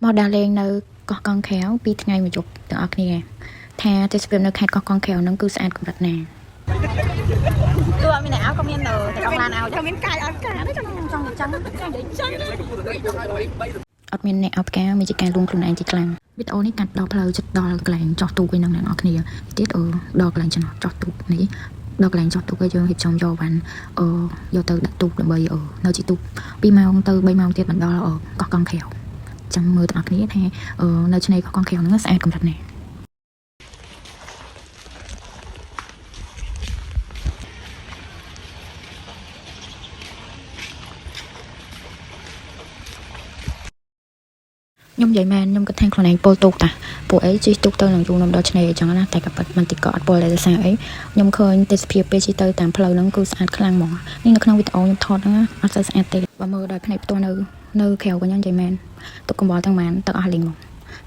មកដល់លេងនៅកោះកងខែវ2ថ្ងៃមួយយប់ទាំងអស់គ្នាថាទេសភាពនៅខេត្តកោះកងខែវហ្នឹងគឺស្អាតកម្រិតណាគឺអត់មានអ្នកអោក៏មាននៅតែដល់ឡានអោតែមានកាយអត់កាទេចង់អត់មានអ្នកអោផ្កាមានជាការលួងខ្លួនឯងជាខ្លាំងវីដេអូនេះកាត់ដល់ផ្លូវចិត្តដល់កន្លែងចោះទូកវិញនឹងអ្នកនរគ្នាទៀតដល់កន្លែងចោះទូកនេះដល់កន្លែងចោះទូកក៏យើងរៀបចំយកវ៉ាន់យកទៅដាក់ទូកដើម្បីនៅជាទូក2ម៉ោងទៅ3ម៉ោងទៀតបណ្ដល់កោះកងខែវចាំមើលទាំងអស់គ្នាថានៅឆ្នេរកោះកងខែវហ្នឹងស្អាតកម្រិតណាខ្ញុំនិយាយមែនខ្ញុំគិតថាខ្លួនឯងពលទូកតាពួកអីជិះទូកទៅនឹងយូរនំដល់ឆ្នេរអញ្ចឹងណាតែក៏ប៉ិតមិនតិចក៏អត់ពលដែរសារអីខ្ញុំឃើញទេសភាពពេលជិះទៅតាមផ្លូវហ្នឹងគឺស្អាតខ្លាំងហ្មងនេះនៅក្នុងវីដេអូខ្ញុំថតហ្នឹងអត់សូវស្អាតទេបើមើលដោយភ្នែកផ្ទាល់នៅក្រៅវិញហ្នឹងនិយាយមែនទុកកំបល់ទាំងម៉ានទឹកអស់លីងហ្មង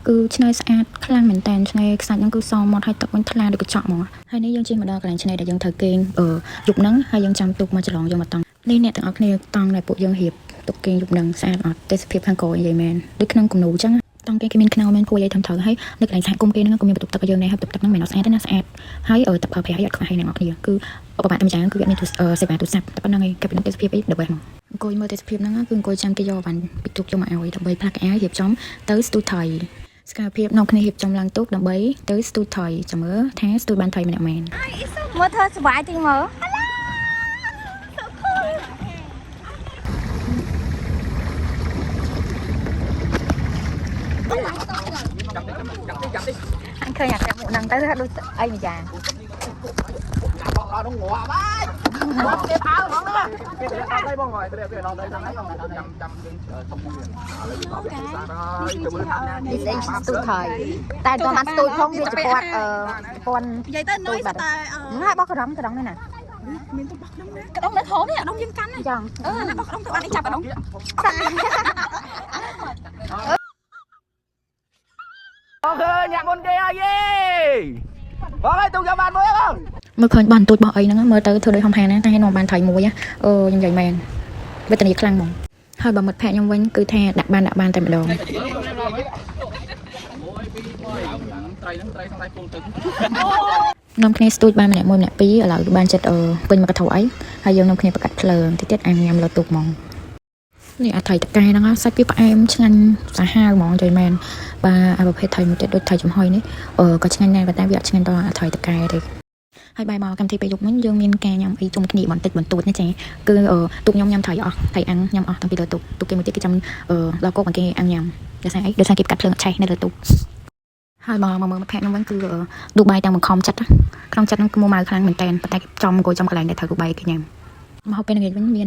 គឺឆ្នេរស្អាតខ្លាំងមែនតើឆ្នេរខ្សាច់ហ្នឹងគឺសមាត់ហើយទឹកវិញថ្លាដូចកញ្ចក់ហ្មងហើយនេះយើងជិះមកដល់កន្លែងឆ្នេរដែលយើងត្រូវគេងយប់ហ្នឹងហើយយើងចាំទូកមកច្រឡងយកមកតង់នេះអ្នកទាំងអស់គ្នាតង់ដែលពួកយើងរៀបទុកគេងយប់ហ្នឹងស្អាតអត់ទេសភាពខាងក្រោយនិយាយមែនដូចក្នុងគំនូអញ្ចឹងតង់គេមានខ្នោមានភួយអីធំត្រូវហើយនៅកន្លែងសហគមន៍គេហ្នឹងក៏មានបន្ទប់ទឹកយើងដែរហើយបន្ទប់ទឹកហ្នឹងមិនអត់ស្អាតទេណាស្អាតហើយទឹកប្រើប្រាស់អត់ខ្វះហើយអ្នកនរគ្នាគឺឧបមាតែម្យ៉ាងគឺវាមានសេវាទូរស័ព្ទតែប៉ុណ្្នឹងឯងគេពីទេសភាពអីដល់បែបហ្នឹងអង្គុយមើលទេសភាពហ្នឹងគឺអង្គុយចាំគេយកវ៉ាន់ពីទូកយកមកឲ្យដើម្បីផ្លាស់កៅអៅរៀបចំទៅស្ទូថៃស្កាភាពនាំគ្នារៀបចំឡើងទូកដើម្បីទៅស្ទូថៃចាំមើលថាស្ទូបានថៃម្នាក់មែនមើលធ្វើសុបាយទីមើលanh khơi nhặt một lần tới đôi ai mà già tôi thời tại toàn ăn tôi không đi chụp con vậy tên nói sao ta hai bóc cái đống này nè cái đống để thốn này đống dương canh này chồng nó bóc đống tụi anh đi chặt ở đống ok nhạc con kia gì có cái tôi cho bạn mới không មើលឃើញបានទូចបោះអីហ្នឹងមើលទៅធ្វើដូចហំហាណាតែឲ្យនាំបានថៃមួយខ្ញុំនិយាយមែនវេទនាខ្លាំងហ្មងហើយបើមិត្តភក្តិខ្ញុំវិញគឺថាដាក់បានតែម្ដងនាំគ្នាស្ទូចបានម្នាក់មួយម្នាក់ពីរឥឡូវបានចិត្តពេញមកកថៅអីហើយយើងនាំគ្នាប្រកាត់ភ្លើងតិចទៀតញ៉ាំលើទូកហ្មងនេះអាថៃតកែហ្នឹងសាច់វាផ្អែមឆ្ងាញ់សាហាវហ្មងនិយាយមែនបាទអាប្រភេទថៃមួយទៀតដូចថៃចំហុយនេះក៏ឆ្ងាញ់ដែរតែវាអត់ឆ្ងាញ់ដល់អាថៃតកែទេហើយបាយមកកម្មវិធីពេលយប់វិញយើងមានការញ៉ាំអីជុំគ្នាបន្តិចបន្តួចណាចាគឺទូកខ្ញុំញ៉ាំថៃអស់ថៃអាំងញ៉ាំអស់តាំងពីលើទូកគេមួយទៀតគេចាំដល់កោកគេអាំងញ៉ាំដោយសារគេកាត់ភ្លើងឆេះនៅលើទូកហើយមកមើលមិត្តភក្តិខ្ញុំវិញគឺទូកបាយទាំងបង្ខំចិត្តក្នុងចិត្តហ្នឹងគឺម៉ៅខ្លាំងមែនតើប៉ុន្តែគេចំអង្គុយចំកន្លែងដែលត្រូវទូកបាយគេញ៉ាំមកហូបពេលល្ងាចវិញមាន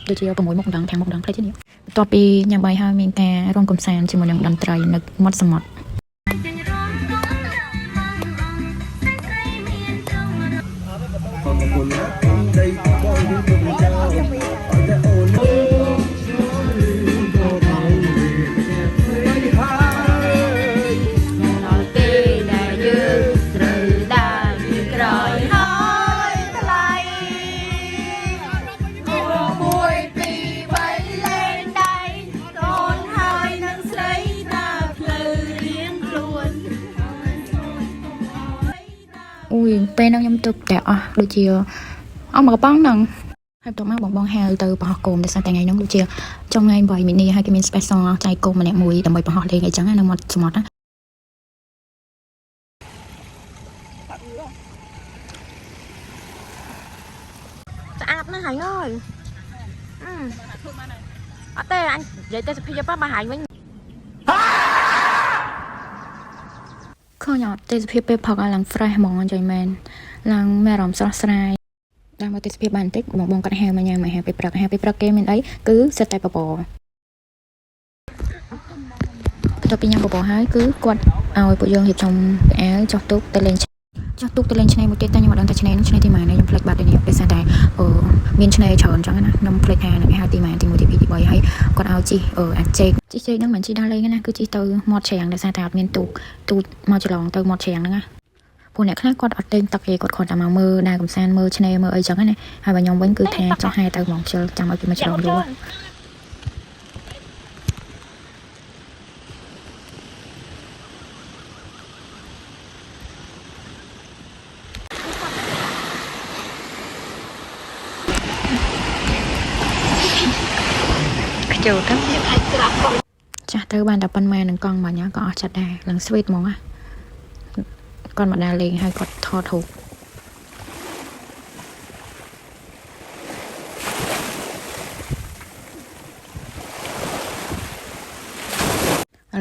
ដូចជា6មុខម្ដង5មុខម្ដងផ្លេចទៀតបន្ទាប់ពីញ៉ាំបាយហើយមានការរំកំសាន្តជាមួយនឹងតន្ត្រីនៅមាត់សមុទ្រអូយពេលហ្នឹងខ្ញុំទឹកតែអស់ដូចជាអស់មកកំប៉ុងហ្នឹងហើយបន្ទាប់មកបងហៅទៅបោះគោមតែតែថ្ងៃហ្នឹងដូចជាចុងថ្ងៃ8មីនាហើយគេមាន special ចែកគោមម្នាក់មួយដើម្បីបោះលេងអីចឹងនៅមាត់សមុទ្រណាស្អាតណាស់ហើយអើយអត់ទេអញនិយាយទៅសុភាពបើហាញវិញឃើញអត់ទេសភាពពេលផឹកឡើង fresh ហ្មងនិយាយមែនឡើងមានអារម្មណ៍ស្រស់ស្រាយដល់មកទេសភាពបានបន្តិចបងគាត់ហៅមកញ៉ាំអាហារពេលព្រឹកគេមានអីគឺសិតតែបបរបន្ទាប់ពីញ៉ាំបបរហើយគឺគាត់ឲ្យពួកយើងរៀបចំកៅអៅចោះទូកទៅលេងឆ្នេរមួយទៀតតែខ្ញុំអត់ដឹងថាឆ្នេរនេះឆ្នេរទីម៉ែនេះខ្ញុំភ្លេចបាត់នេះពេលតែមានឆ្នេរច្រើនអញ្ចឹងណាខ្ញុំភ្លេចថានឹងគេហៅទីម៉ែទី1ទី2ទី3ហើយគាត់ឲ្យជិះអាចជែកហ្នឹងមិនជិះដល់លេងណាគឺជិះទៅមាត់ច្រាំងដោយសារតែអត់មានទូកមកច្រឡងទៅមាត់ច្រាំងហ្នឹងណាពួកអ្នកខ្លះគាត់អត់ទិញទឹកទេគាត់តែមកមើលដើរកំសាន្តមើលឆ្នេរមើលអីចឹងណាហើយបើខ្ញុំវិញគឺថាចោះហែទៅហ្មងខ្ជិលចាំឲ្យគេមកច្រឡងយូរ ចូលទៅចាស់ទៅបានតែប៉ុន្មាននឹងកង់មកញ៉ាក៏អស់ចិត្តដែរឡើងស្វីតហ្មងណាគាត់មកដើរលេងហើយគាត់ថតរូបឥ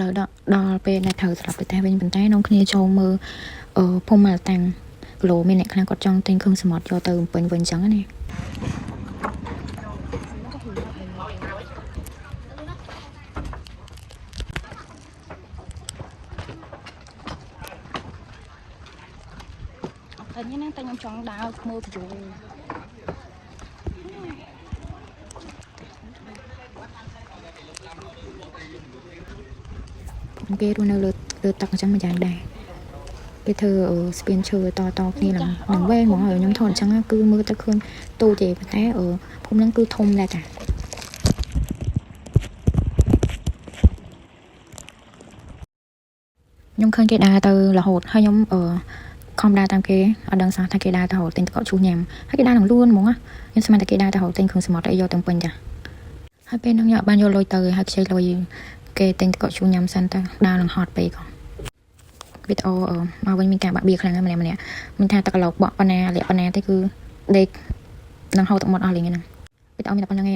ឡូវដល់ពេលដែលត្រូវស្លាប់ទៅតែវិញប៉ុន្តែនំគ្នាចូលមើលភូមិម៉ាល់តាំងគីឡូមានអ្នកខ្លះគាត់ចង់ទិញគ្រឿងសមុទ្រយកទៅបំពេញវិញអញ្ចឹងណាអញ្ចឹងណាតែខ្ញុំចង់ដើរមើលវីដេអូគេរស់នៅលើទឹកអញ្ចឹងមួយយ៉ាងដែរគេធ្វើស្ពានឈើតគ្នានឹងវែងហ្មងហើយខ្ញុំថតអញ្ចឹងគឺមើលទៅឃើញទូទេប៉ុន្តែភូមិហ្នឹងគឺធំដែរតាខ្ញុំឃើញគេដើរទៅរហូតហើយខ្ញុំខំដើរតាមគេអត់ដឹងសោះថាគេដើរទៅរហូតទិញទឹកកកឈូសញ៉ាំហើយគេដើរនឹងលួនហ្មងខ្ញុំស្មានតែគេដើរទៅរហូតទិញគ្រឿងសមុទ្រអីយកទៅពេញចាហើយពេលហ្នឹងខ្ញុំអត់បានយកលុយទៅហើយខ្ចីលុយគេទិញទឹកកកឈូសញ៉ាំសិនទៅដើរនឹងហត់ពេកវីដេអូមកវិញមានការបាក់បៀខ្លាំងណាស់ម្នាក់មិនថាទឹកកឡោកបក់ប៉ុណ្ណាលាក់ប៉ុណ្ណាទេគឺដេកនឹងហូរទឹកមាត់អស់លេងហ្នឹងវីដេអូមានតែប៉ុណ្្នឹងឯង